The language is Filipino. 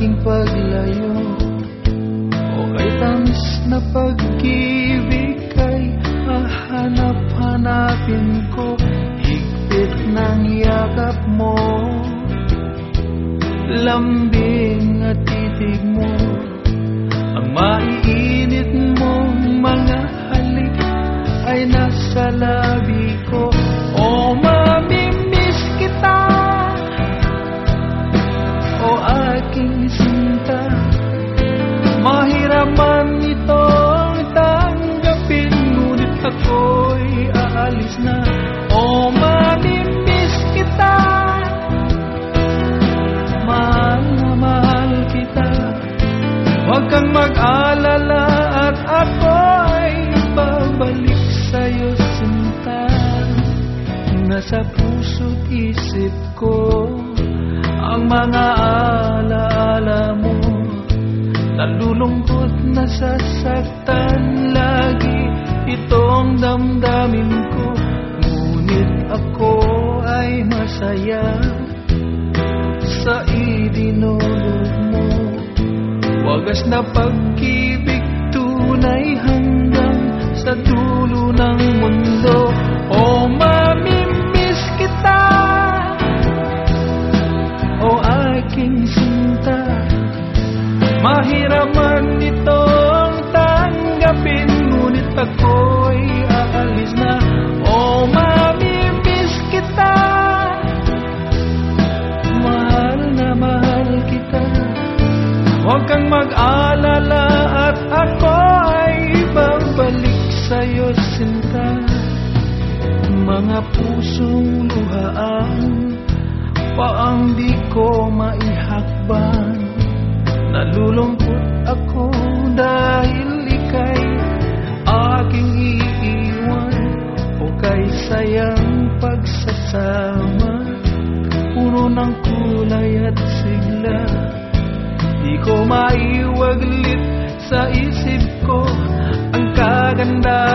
aking paglayo, o kay tamis na pag-ibig kay hahanap-hanapin ko, higpit ng yakap mo, lambing at titig mo, ang maiinit mong mga halik ay nasa labi ko. O mamimiss kita, o aking sinta, mahirap man itong tanggapin, ngunit ako'y aalis na. O mamimiss kita, mahal na mahal kita, huwag kang mag-alala at ako ay babalik sa'yo, sinta. Nasa puso't isip ko ang mga alaala mo, nalulungkot, nasasaktan lagi itong damdamin ko, ngunit ako ay masaya sa idinulog mo. Wagas na pag-ibig, tunay hanggang sa dulo ng mundo. O mamimiss kita, o aking sinta, mahirap man itong tanggapin, ngunit ako'y aalis na. O mamimiss kita, mahal na mahal kita, huwag kang mag-alala at ako ay babalik sa'yo, sinta. Mga pusong luhaan, paang di ko maihakban, nalulungkot ako dahil ika'y aking iiwan, o kay sayang pagsasama, puro ng kulay at sigla, di ko maiwaglit sa isip ko ang kaganda